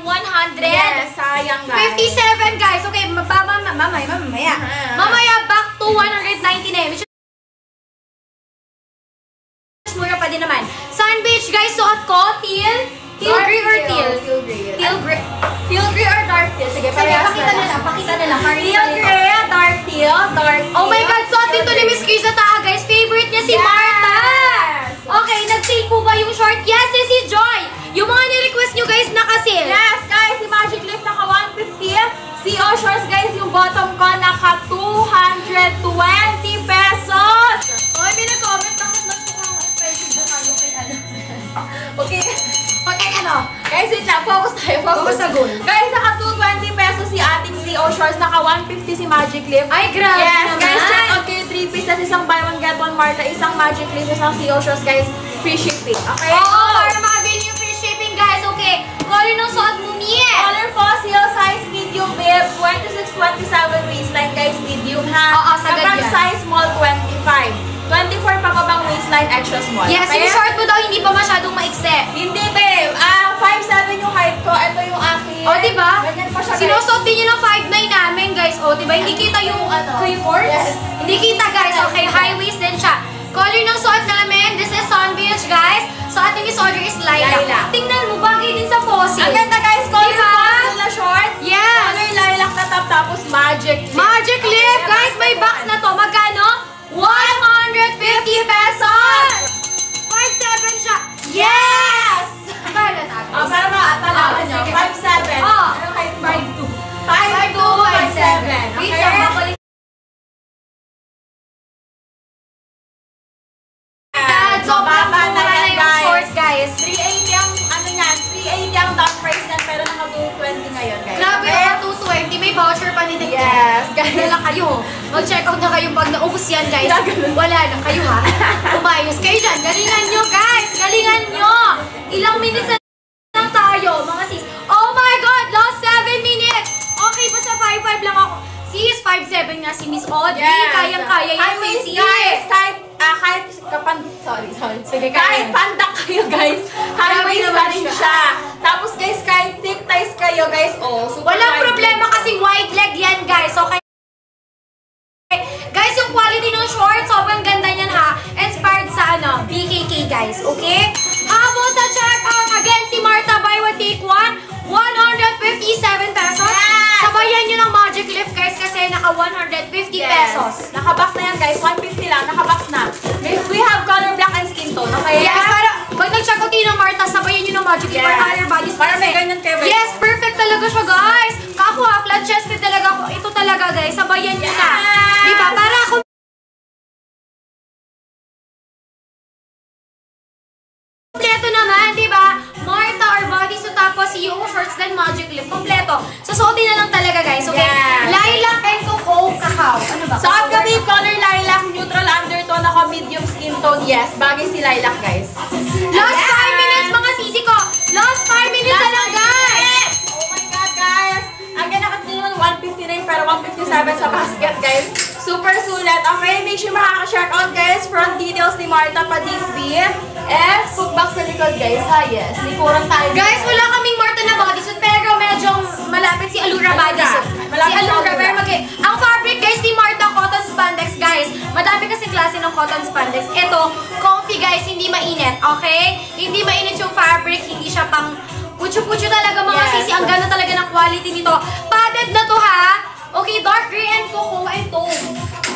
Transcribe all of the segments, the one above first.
yung 100. Yes, sayang guys. 57 guys. Okay, mamaya. Mamaya back to 199. Which is mura pa din naman. Sandwich guys, suot ko. Teal gray or teal? Teal gray. Teal gray or dark teal? Sige, pakita na lang. Teal gray, dark teal, dark teal. Oh my God, suot dito ni Miss Chris Taa guys. Favorite niya si Martha. Okay, nag-sale po ba yung short? Yes, si Joy. Yung mga ni-request nyo guys, naka-sale. Yes, guys, si Magic Leaf naka 150. Si Oshores guys, yung bottom ko naka 220 pesos. Oy, may nag-comment bakit mas mukhang expensive na tayo kay ano. Okay. Okay, ano? Guys, wait lang. Focus tayo. Focus sa goal. Guys, naka 220 pesos si ating si Oshores. Naka 150 si Magic Leaf. Ay, grabe yes, naman. Guys, check out kayo 3 pieces. Isang buy one get one Martha, isang Magic Leaf, isang si Oshores guys. Free shipping. Okay? Oo, para makabili yung free shipping guys. Okay. Color ng suot mo, Mie. Color fossil, size medium, babe. 26-27 waistline guys. Medium ha. Oo, sagad kapag yan. size small, 25. 24 pa bang waistline, extra small. Yes, okay? yung short mo daw hindi pa masyadong maikse. Hindi, babe. 5'7" yung height ko. Ito yung akin. O, diba? Ganyan pa siya, guys. Sinusuot din yun ng 5'9" namin, guys. O, diba? Hindi kita yung Q-cords? Yes. Hindi kita, guys. Okay, high waist din siya. Color ng suot namin, this is Sunbeach, guys. So, ating disorder is lilac. Tingnan mo, bagay din sa fossil. Ang ganda, guys. Color diba? fossil na short. Yes. Color lilac na top, tapos magic lip. Magic lip, guys. May box na to. Magkano? 150 pesos! 5'7" siya. Yes! Para para maatalaman nyo. 5'7". Oh. Ano kayo? 5'2". 5'2", 5'7". Wait Okay? lang, babalik. So, baba na yan, yung shorts, guys. 380 ang, ano yan, 380 ang top price yan, pero naka 220 ngayon, guys. Grabe, Okay? 220. May voucher pa ni Tek. Yes, guys. Wala kayo. Mag-check out na kayo pag naubos yan, guys. Wala na kayo, ha? Umayos kayo dyan. Galingan nyo, guys. Galingan nyo. Ilang minutes na lang tayo, mga sis. Oh my God! Last 7 minutes! Okay pa sa 5'5 lang ako. Sis, 5'7 nga si Miss Audrey. Yes. Kayang-kaya yan, Anyways, sis. guys, kahit Sige, kahit pandak kayo, guys. High-waist naman pa rin siya. siya. Tapos, guys, kahit thick thighs kayo, guys, super Walang wide problema leg. kasi wide leg yan, guys. Okay? Guys, yung quality ng shorts, sobrang ganda niyan, ha? Inspired sa, BKK, guys. Okay? Habang sa checkout, again, si Martha, buy one, take one, 157 pesos. Yes! Sabayan nyo ng Magic Lift, guys, kasi naka 150 pesos. Nakabox na yan, guys. 150 lang. Nakabox na. We have color black and skin tone, okay? Yes, para pag nag-checkout yun ng Martha, sabayan nyo ng Magic Lift for other bodies. Para may ganyan kayo. Yes, perfect talaga siya, guys. Kako, ha, flat-chested talaga ako. Ito talaga, guys. Sabayan nyo na. Diba? Para ako kompleto naman, di ba? Martha or bodysuit tapos yung shorts then Magic Lift. Kompleto. Susuotin na lang talaga, guys. Okay? Yes. Lilac and cocoa cacao. Ano ba? So, kami color lilac, neutral undertone, ako medium skin tone. Yes, bagay si lilac, guys. Last 5 minutes, mga sisi ko. Last 5 minutes na lang, guys. Oh my God, guys. Again, nakatulong 159 pero 157 sa basket, guys. Super sulit. Okay, make sure makaka-check out, guys. Front details ni Martha Padimpi. And foot box sa likod, guys. Ha, yes. Likuran tayo. Guys, wala kaming Martha na bodysuit pero medyo malapit si Allura bodysuit. Si Allura, pero ang fabric, guys, ni Martha cotton spandex, guys. Madami kasi klase ng cotton spandex. Ito, comfy, guys, hindi mainit. Okay? Hindi mainit yung fabric, hindi siya pang pucho-pucho talaga, mga sisi. Ang ganda talaga ng quality nito. Padded na to, ha? Okay, dark gray and cocoa and taupe.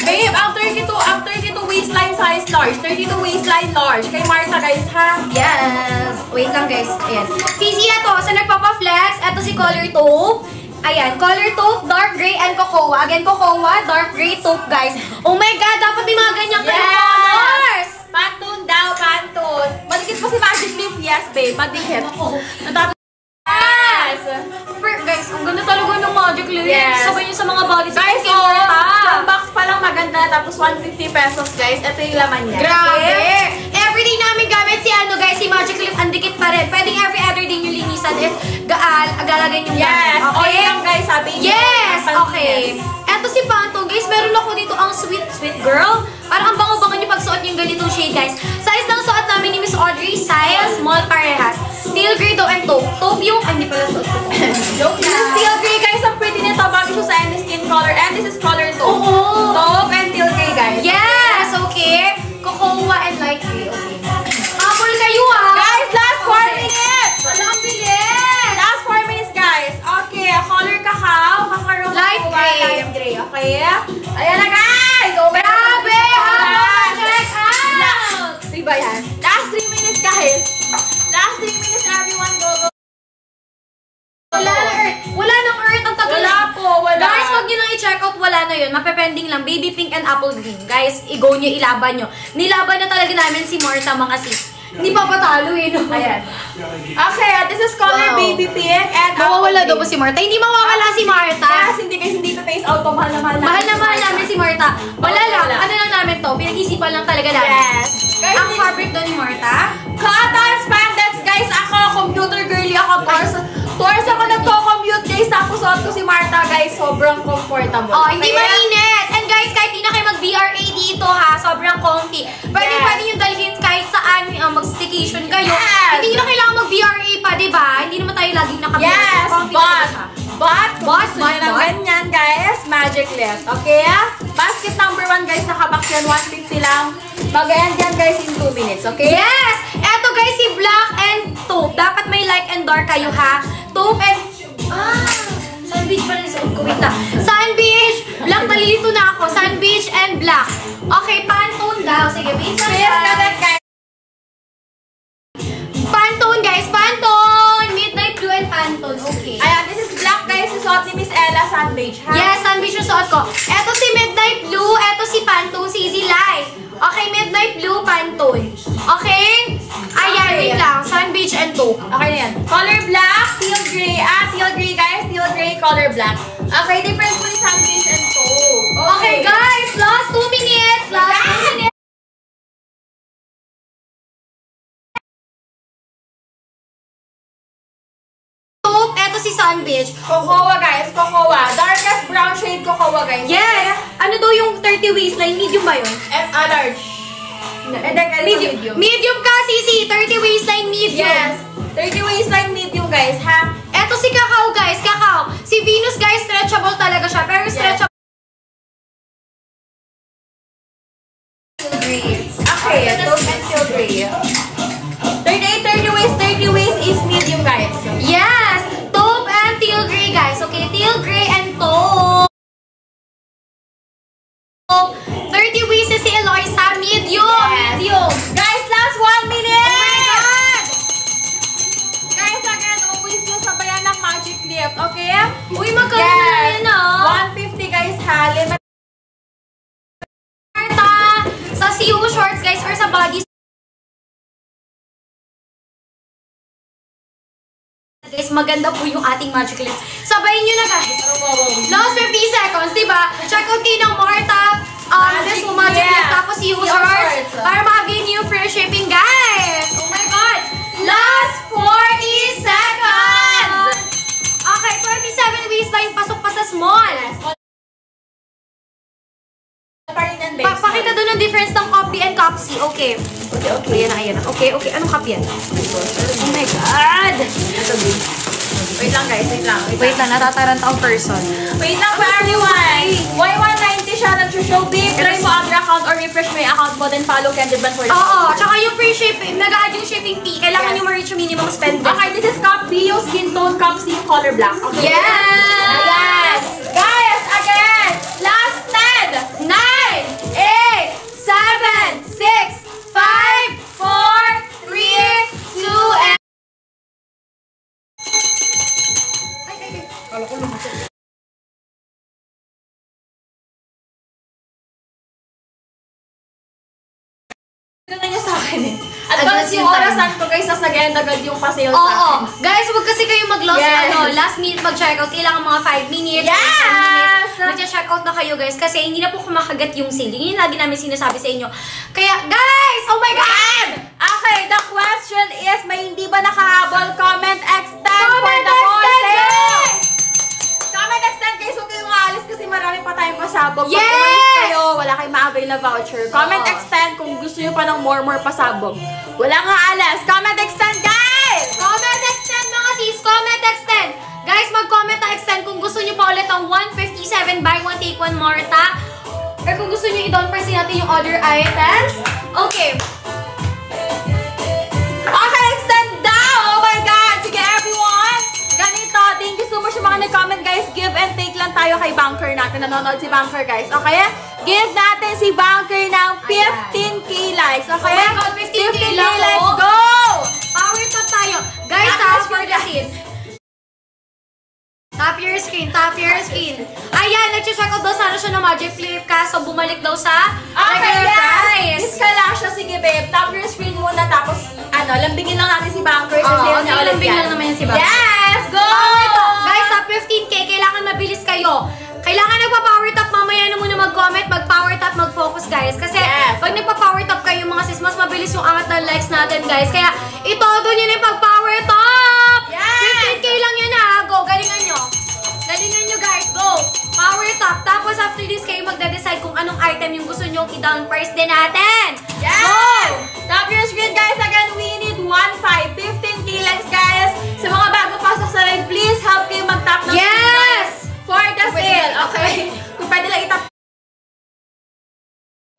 Babe, ang 32 waistline size large. 32 waistline large. Kay Martha, guys, ha? Yes. Wait lang, guys. Ayan. Sisi na to. Sa nagpapa-flex, ito si color taupe. Ayan, color taupe, dark gray and cocoa. Again, cocoa, dark gray taupe, guys. Oh my God, dapat may mga ganyang colors. Pantone daw, pantone. Madikit pa si Magic Leaf. Yes, babe. Madikit. Yes! Guys, ang ganda talaga ng Magic Lift. Yes. Sabay nyo sa mga bodies. Guys, yung box pa lang maganda. Tapos 150 pesos, guys. Ito yung laman niya. Grabe! Okay? Everyday namin gamit si guys, si Magic Lift. Ang dikit pa rin. Pwedeng every other day nyo linisan if agalagay yung Yes! gamit. Okay lang, guys. Sabi niyo. Yes! Okay. Eto si Pantone, guys. Meron ako dito ang sweet girl. Parang ang bango-bango nyo pag suot yung ganitong shade, guys. Size ng suot namin ni Miss Audrey, size small parehas. Teal Teal gray daw and taupe. Taupe yung, ay hindi pala suot ko. Joke na. This is teal gray guys. Ang pretty nito bago siya sa any skin color. And this is color taupe. Oo. Taupe and teal gray guys. Yes, okay. Cocoa and light gray, okay. Apple kayo Guys, last 4 minutes. Wala ang bilis. Last 4 minutes guys. Okay, color cacao. Kakaro Light gray. Light gray. Okay. Ayan na guys. Oh, Grabe! Check out! Diba yan? Last 3 minutes guys. Last 3 minutes everyone go. Wala na earth. Wala nang earth. Ang tagal. Wala po, wala. Guys, wag nyo nang i-check out. Wala na yun. Mapepending lang. Baby pink and apple green. Guys, i-go nyo, ilaban nyo. Nilaban na talaga namin si Martha, mga sis. Hindi pa patalo eh, no? Ayan. Okay, this is color baby pink and mawawala daw po si Martha. Hindi mawawala si Martha. Yes, hindi guys, hindi pa-face out to. Mahal na mahal namin. Mahal na mahal namin si Martha. Wala lang. Ano lang namin to? Pinag-isipan lang talaga namin. Yes. Guys, ang fabric doon ni Martha. Cotton spandex, guys. Ako, computer girly ako. Tours ako nagko-commute, guys. Tapos suot ko si Martha, guys. Sobrang comfortable. Oh, hindi mainit. And guys, kahit hindi na kayo mag-VRA dito, ha, sobrang comfy. Pwede nyo dalhin kahit saan, mag-staycation kayo. Yes. Hindi nyo na kailangan mag-VRA pa, diba? Hindi naman tayo laging naka-VRA. Yes, but, ganyan, guys, magic lift. Okay? Basket number 1, guys, nakabox yan, 150 lang. Mag-end yan, guys, in 2 minutes, okay? Yes! Eto, guys, si black and taupe. Dapat may light and dark kayo, ha? Taupe and... Sun beach pa rin sa ko. Wait lang. Sun beach! Black, nalilito na ako. Sun beach and black. Okay, Pantone daw. Sige, wait lang. Guys. Pantone, guys. Pantone! Midnight blue and Pantone. Okay. Ayan, this is black, guys. Suot ni Miss Ella, sun beige, ha? Yes, sun beach yung suot ko. Eto si Midnight blue. Eto si Pantone, si Easy Light. Okay, Midnight blue, Pantone. Okay? Ayan, wait lang. Sun beach and taupe. Okay na yan. Color black, teal gray. Teal gray, guys. Teal gray, color black. Okay, difference po yung sun beige and taupe. Okay, guys. Last 2 minutes. Last 2 minutes. Eto si Sun Beach. Cocoa, guys. Cocoa. Darkest brown shade cocoa, guys. Yes! Ano daw yung 30 waistline? Medium ba yun? Large. Medium. Medium ka, Sisi. 30 waistline, medium. Yes. 30 waistline, medium, guys, ha? Eto si Cacao, guys. Cacao. Si Venus, guys, stretchable talaga siya. Pero stretchable. Okay, steel gray. 30 waist is medium, guys. Yes! Taupe and teal gray, guys. Okay, teal gray and taupe. 30 waist si Eloisa. Medium. Yes. Medium. Guys, last 1 minute! Oh my God! Guys, again, always yung sabayan ng magic lift, okay? Uy, magkano na yan, ah? 150, guys, ha? Sa CU shorts, guys, or sa baggies. Guys, maganda po yung ating magic lift. Sabayin nyo na, guys. Last 50 seconds, diba? Check out kayo ng Martha. This magic lift. Tapos CU shorts. Para maka-gain yung free shipping, guys. Oh my God. Last 40 seconds. Okay, 27 waistline. Pasok pa sa small. Pakita doon ang difference ng copy and copsy. Okay. Okay. Ayan na. Okay. Anong copy yan? Oh my God! Wait lang, guys. Wait lang, natataranta ang person. Wait lang for everyone. Y190 siya nag-show. Play mo other account or refresh mo yung account mo, then follow Candid Ban for Oo, tsaka yung free shipping, nag-add yung shipping fee. Kailangan yung ma-reach yung minimum spend. Okay, this is Cup B, yung skin tone, Cup C, color black. Okay? Yes! Guys, again, last 10, 9, 8, 7, 6, 5, 4, 3, 2, and... Kala ko lumusok. Ito na niya sa akin eh. Advance yung orasan ko guys, tas nag-end agad yung pa-sale sa akin. Oo. Guys, huwag kasi kayo mag-loss last minute mag-checkout. Kailangan mga 5 minutes. Yes! Mag-checkout na kayo guys kasi hindi na po kumakagat yung sale. Yun yung lagi namin sinasabi sa inyo. Kaya guys, oh my God! Okay, the question is, may hindi ba nakahabol? Comment extend for the more sale! Comment extend guys, huwag kayong aalis kasi marami pa tayong pasabog. Yes! Kung umalis kayo, wala kayong ma-avail na voucher. Comment extend kung gusto nyo pa ng more pasabog. Wala nga alas. Comment extend guys! Comment sis, comment extend. Guys, mag-comment na extend kung gusto nyo pa ulit ang 157 buy one take one Marta. Or kung gusto nyo i-down price natin yung other items. Okay. Okay, extend daw! Oh my God! Sige, everyone! Ganito, thank you so much sa mga nag-comment, guys. Give and take lang tayo kay Banker natin. Nanonood si Banker, guys. Okay? Give natin si Banker ng 15k likes. Okay? Oh my God, 15K likes. Let's go! Power top tayo. Guys, taas for the scene. Tap your screen, tap your screen. Ayan, nag-check out daw sana siya ng Magic Flip kaso bumalik daw sa regular price. Miss ka lang siya. Sige, babe. Tap your screen muna tapos, lambingin lang natin si Banker sa sale niya ulit lambing lang naman yan si Banker. Yes! Go! Guys, sa 15k, kailangan mabilis kayo. Kailangan nagpa-power top, mamaya na muna mag-comment, mag-power top, mag-focus guys. Kasi pag nagpa-power top kayo mga sis, mas mabilis yung angat ng likes natin guys. Kaya itodo nyo na yung pag-power top! Yes! 15k lang yan ha, go, galingan nyo. Galingan nyo guys, go! Power top. Tapos after this kayo magde-decide kung anong item yung gusto nyo i-down price din natin. Yes! Go! Tap your screen guys, again, we need 15k likes guys. Sa mga bago pasok sa live, please help kayo mag-tap ng yes! For the sale, okay? Kung pwede lang itap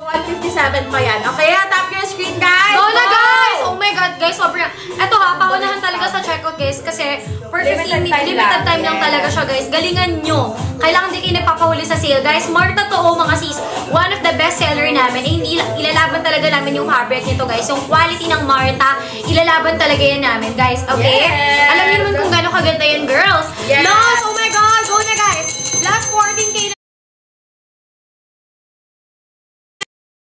157 pa yan. Okay, tap your screen, guys! Go na, guys! Oh my God, guys, sobrang... Eto ha, paunahan talaga sa checkout, guys, kasi for 15 minutes, limited time lang talaga siya, guys. Galingan nyo. Kailangan di kayo nagpapahuli sa sale. Guys, Marta to, mga sis, one of the best seller namin. Ilalaban talaga namin yung fabric nito, guys. Yung quality ng Marta, ilalaban talaga yan namin, guys. Okay? Yes. Alam niyo naman kung gano'ng kaganda yan, girls. Yes. Last, oh my God, go na, guys. Last 14k na.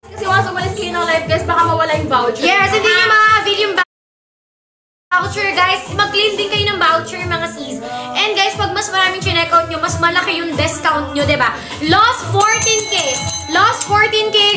Kasi once umalis kayo ng live, guys, baka mawala yung voucher. Yes, hindi nyo ma-avail yung voucher, guys. Mag-claim din kayo ng voucher, mga sis. And guys, pag mas maraming chinek-out nyo, mas malaki yung discount nyo, diba? Lost 14k. Lost 14k.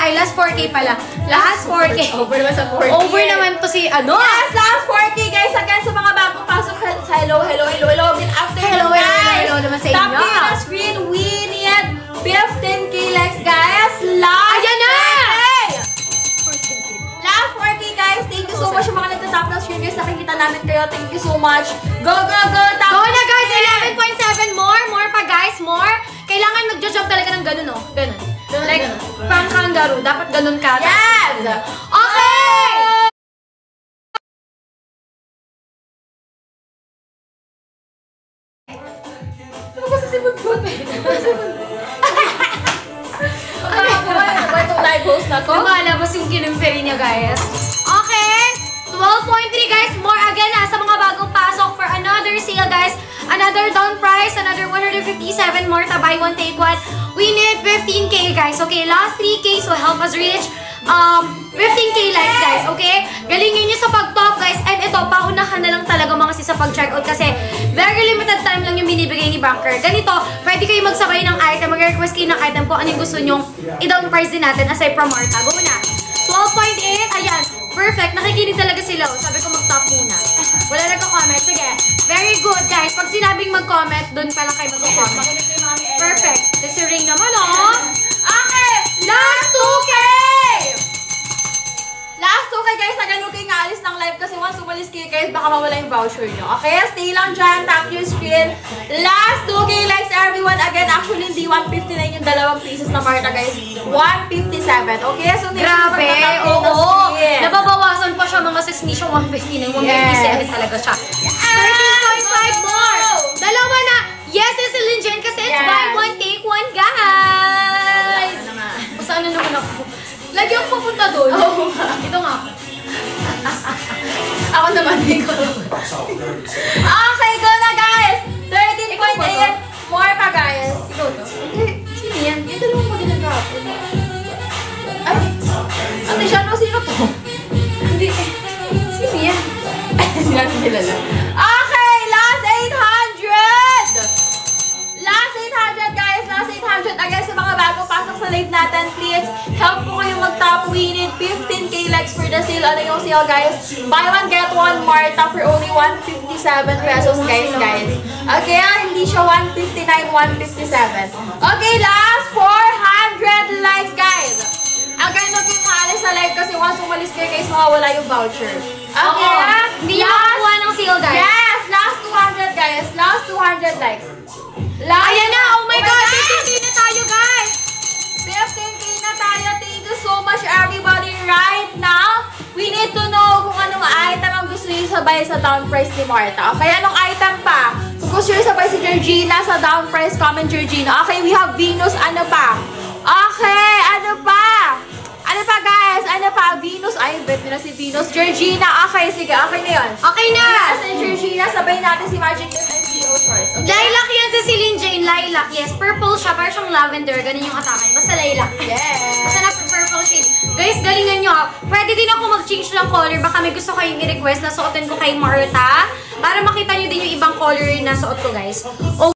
Last 4k pala. Last 4k. Over naman sa 4k. Over naman to si ano? Yes, last 4k, guys. Again, sa mga bagong pasok, hello. Good afternoon, guys. Hello naman sa Tap inyo. your screen. We need 15k likes, guys. Last Ayan na! 4K. Last 4k, guys. Thank you so much sa mga nagtatap ng screen, guys. Nakikita namin kayo. Thank you so much. Go, go, go. Tap Go na, guys. 11.7. More pa, guys. More. Kailangan mag-jump talaga ng ganun, oh. Ganun. Like, pang kangaroo. Dapat ganun ka. Yes! Okay! Ano ba sa sibag-good? Ano itong live host na to? Lumalabas yung kinimperi niya, guys. Okay. 12.3, guys. More again, sa mga bagong pasok for another sale, guys. Another down price, another 157 more to buy one, take one. We need 15k, guys. Okay, last 3k, so help us reach 15k likes, guys. Okay? Galingin nyo sa pag-top, guys. And ito, paunahan na lang talaga mga sis sa pag-checkout kasi very limited time lang yung binibigay ni Banker. Ganito, pwede kayo magsabay ng item, mag-request kayo ng item kung ano yung gusto nyong i-down price din natin aside from Marta. Go na. 12.8, ayan. Perfect. Nakikinig talaga sila. Sabi ko mag-top muna. Wala nagko-comment. Sige. Very good, guys. Pag sinabing mag-comment, dun pa lang kayo mag-comment. Perfect. Kasi ring naman, oh. Okay! Last 2K! Last 2K, guys. Nagano kayo nga alis ng live kasi once umalis kayo, guys, baka mawala yung voucher nyo. Okay? Stay lang dyan. Tap your screen. Last 2K likes, everyone. Again, actually, hindi 159 yung dalawang pieces na Marta, guys. 157. Okay? So, Grabe. Oo. Nababawasan pa siya mga sis. Hindi siya 159. 157 talaga siya. 13.5 more. Dalawa na. Yes, it's a legend kasi it's buy one, take one, guys. O saan na naman ako? Lagi ako pupunta doon. Ito nga. Ako naman, hindi ko. Okay, go na, guys. 13.8 more pa, guys. Ikaw to? Sino yan? Yung dalawang magandang kapon. Ay, ate siya, no? Sino to? Hindi. Sino yan? Hindi natin kilala. Okay, last 800! Last 800, guys. Last 800. Again, sa mga bago pasok sa live natin, please, help po kayo mag-top. We need 15k likes for the sale. Ano yung sale, guys? Buy one, get one Marta for only 157 pesos, guys. Okay, hindi siya 159, 157. Okay, last 400 likes, guys. Again, huwag yung maalis sa live kasi once umalis kayo guys, mawawala yung voucher. Okay? Hindi nyo makakuha ng sale, guys. Yes! Last 200 guys. Last 200 likes. Ayan na! Oh my God! 15K na tayo, guys! 15K na tayo. Thank you so much everybody. Right now, we need to know kung anong item ang gusto nyo sabay sa down price ni Marta. Okay, anong item pa? Kung gusto nyo sabay si Georgina sa down price, comment Georgina. Okay, we have Venus. Ano pa? Okay, ano pa? Ano pa guys? Ano pa? Venus. Ay, bet nila si Venus. Georgina. Okay, sige. Okay na yun. Okay na! Venus and Georgina. Sabay natin si Magic Gift and CEO Shorts. Okay? Lilac yan si Celine Jane. Lilac, yes. Purple siya. Parang siyang lavender. Ganun yung atake. Basta lilac. Yes. Basta na purple shade. Guys, galingan nyo. Pwede din ako mag-change ng color. Baka may gusto kayong i-request na suotin ko kay Marta. Para makita nyo din yung ibang color na suot ko, guys.